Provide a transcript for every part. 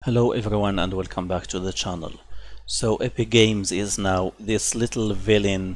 Hello everyone and welcome back to the channel. So Epic Games is now this little villain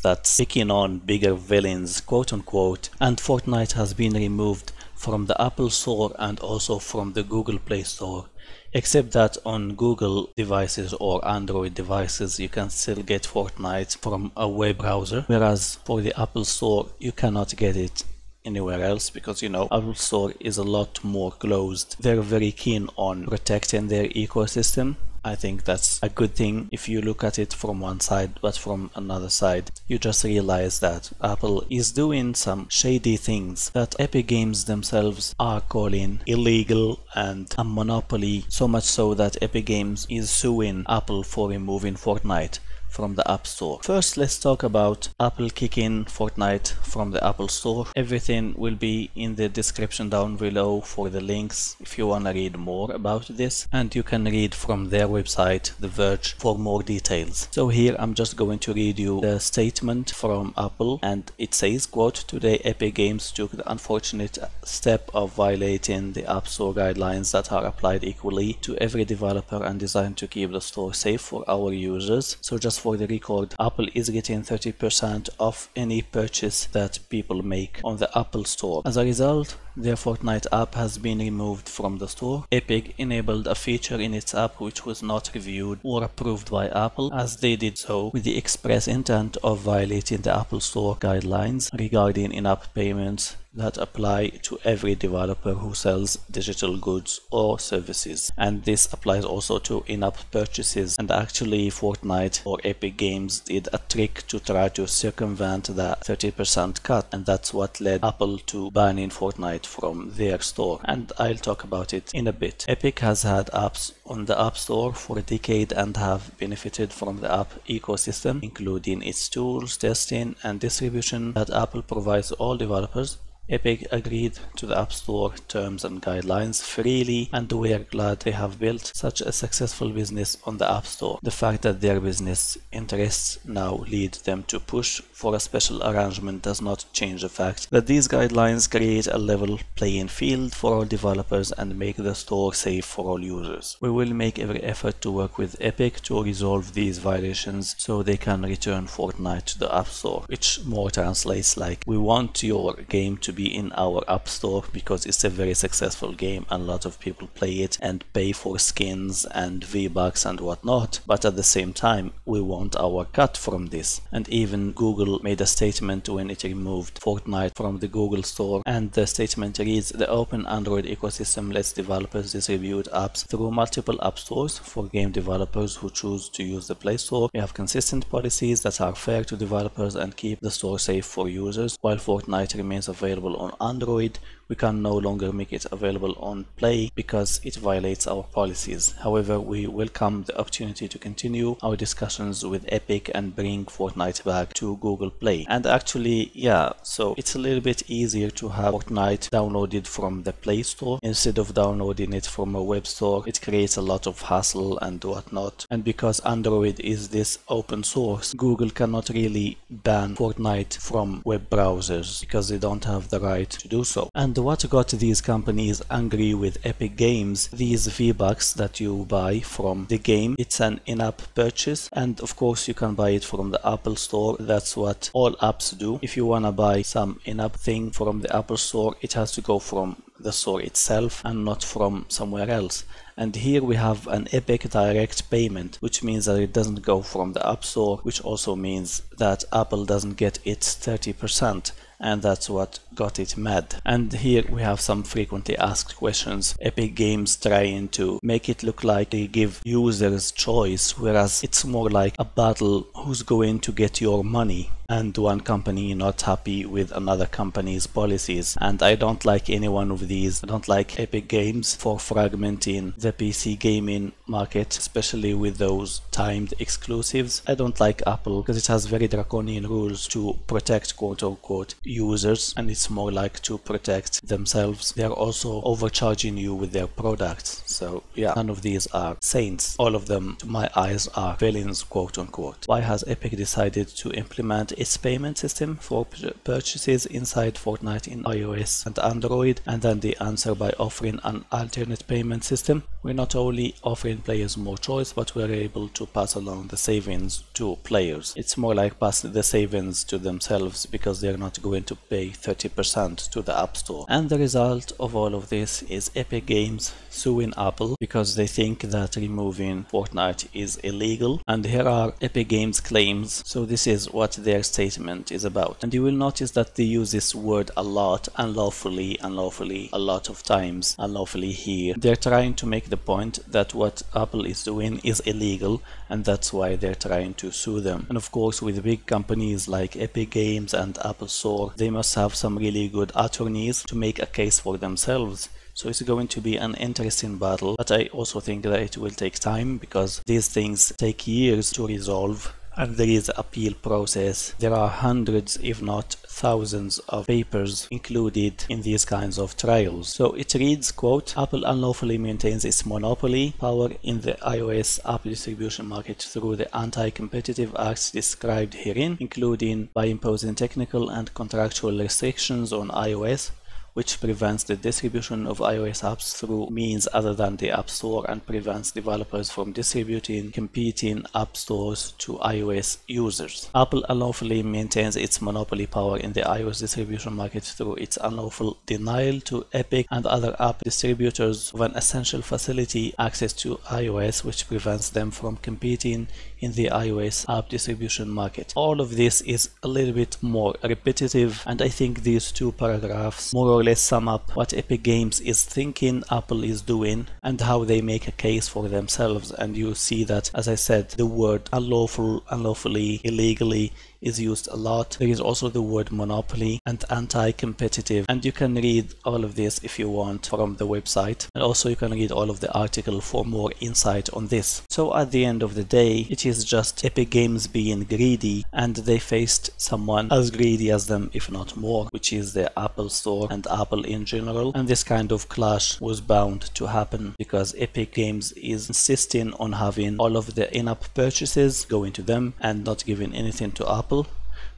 that's taking on bigger villains, quote unquote, and Fortnite has been removed from the Apple Store and also from the Google Play Store, except that on Google devices or Android devices you can still get Fortnite from a web browser, whereas for the Apple Store you cannot get it anywhere else because Apple Store is a lot more closed. They're very keen on protecting their ecosystem. I think that's a good thing if you look at it from one side, but from another side you just realize that Apple is doing some shady things that Epic Games themselves are calling illegal and a monopoly, so much so that Epic Games is suing Apple for removing Fortnite from the App Store. First, let's talk about Apple kicking Fortnite from the Apple Store. Everything will be in the description down below for the links if you want to read more about this, and you can read from their website, The Verge, for more details. So here I'm just going to read you the statement from Apple, and it says, quote, "Today Epic Games took the unfortunate step of violating the App Store guidelines that are applied equally to every developer and designed to keep the store safe for our users." So just for the record, Apple is getting 30% off any purchase that people make on the Apple Store. As a result, their Fortnite app has been removed from the store. Epic enabled a feature in its app which was not reviewed or approved by Apple, as they did so with the express intent of violating the Apple Store guidelines regarding in-app payments that apply to every developer who sells digital goods or services, and this applies also to in-app purchases. And actually Fortnite or Epic Games did a trick to try to circumvent the 30% cut, and that's what led Apple to banning Fortnite from their store, and I'll talk about it in a bit. Epic has had apps on the App Store for a decade and have benefited from the app ecosystem, including its tools, testing and distribution that Apple provides all developers. Epic agreed to the App Store terms and guidelines freely, and we are glad they have built such a successful business on the App Store. The fact that their business interests now lead them to push for a special arrangement does not change the fact that these guidelines create a level playing field for all developers and make the store safe for all users. We will make every effort to work with Epic to resolve these violations so they can return Fortnite to the App Store, which more translates like, we want your game to be in our App Store because it's a very successful game and a lot of people play it and pay for skins and V-Bucks and whatnot, but at the same time we want our cut from this. And even Google made a statement when it removed Fortnite from the Google Store, and the statement reads, "The open Android ecosystem lets developers distribute apps through multiple app stores for game developers who choose to use the Play Store. We have consistent policies that are fair to developers and keep the store safe for users. While Fortnite remains available on Android, we can no longer make it available on Play because it violates our policies. However, we welcome the opportunity to continue our discussions with Epic and bring Fortnite back to Google Play." And actually, yeah, so it's a little bit easier to have Fortnite downloaded from the Play Store instead of downloading it from a web store. It creates a lot of hassle and whatnot, and because Android is this open source, Google cannot really ban Fortnite from web browsers because they don't have the right to do so. And what got these companies angry with Epic Games, these V-Bucks that you buy from the game, it's an in-app purchase, and of course you can buy it from the Apple Store. That's what all apps do. If you want to buy some in-app thing from the Apple Store, it has to go from the store itself and not from somewhere else. And here we have an Epic direct payment, which means that it doesn't go from the App Store, which also means that Apple doesn't get its 30%, and that's what got it mad. And here we have some frequently asked questions. Epic Games trying to make it look like they give users choice, whereas it's more like a battle who's going to get your money, and one company not happy with another company's policies. And I don't like any one of these. I don't like Epic Games for fragmenting the PC gaming market, especially with those timed exclusives. I don't like Apple because it has very draconian rules to protect quote-unquote users, and it's more like to protect themselves. They are also overcharging you with their products. So yeah, none of these are saints. All of them, to my eyes, are villains, quote-unquote. Why has Epic decided to implement its payment system for purchases inside Fortnite in iOS and Android? And then the answer by offering an alternate payment system. we're not only offering players more choice, but we're able to pass along the savings to players. It's more like passing the savings to themselves because they're not going to pay 30% to the App Store. And the result of all of this is Epic Games suing Apple because they think that removing Fortnite is illegal. And here are Epic Games claims. So this is what their statement is about. And you will notice that they use this word a lot, unlawfully, a lot of times, unlawfully here. They're trying to make the point that what Apple is doing is illegal, and that's why they're trying to sue them. And of course, with big companies like Epic Games and Apple Store, they must have some really good attorneys to make a case for themselves. So it's going to be an interesting battle, but I also think that it will take time because these things take years to resolve. And there is an appeal process. There are hundreds, if not thousands, of papers included in these kinds of trials. So it reads, quote, Apple unlawfully maintains its monopoly power in the iOS app distribution market through the anti-competitive acts described herein, including by imposing technical and contractual restrictions on iOS, which prevents the distribution of iOS apps through means other than the App Store and prevents developers from distributing competing app stores to iOS users. Apple unlawfully maintains its monopoly power in the iOS distribution market through its unlawful denial to Epic and other app distributors of an essential facility access to iOS, which prevents them from competing in the iOS app distribution market. All of this is a little bit more repetitive, and I think these two paragraphs more or less sum up what Epic Games is thinking Apple is doing and how they make a case for themselves. And you see that, as I said, the word unlawful, unlawfully, illegally is used a lot. There is also the word monopoly and anti-competitive, and you can read all of this if you want from the website, and also you can read all of the article for more insight on this. So at the end of the day, it is just Epic Games being greedy, and they faced someone as greedy as them, if not more, which is the Apple Store and Apple in general. And this kind of clash was bound to happen because Epic Games is insisting on having all of the in-app purchases going to them and not giving anything to Apple,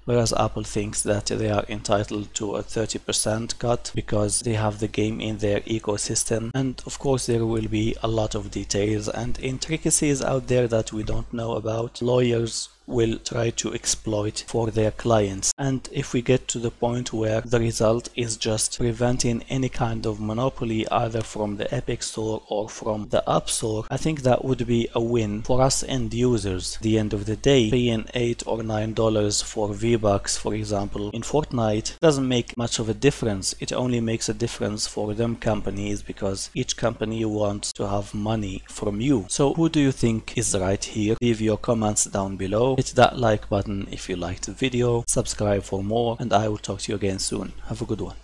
whereas Apple thinks that they are entitled to a 30% cut because they have the game in their ecosystem. And of course there will be a lot of details and intricacies out there that we don't know about. Lawyers will try to exploit for their clients, and if we get to the point where the result is just preventing any kind of monopoly either from the Epic Store or from the App Store, I think that would be a win for us end users. At the end of the day, paying $8 or $9 for V-Bucks, for example, in Fortnite doesn't make much of a difference. It only makes a difference for them companies because each company wants to have money from you. So who do you think is right here? Leave your comments down below. Hit that like button if you liked the video, subscribe for more, and I will talk to you again soon. Have a good one.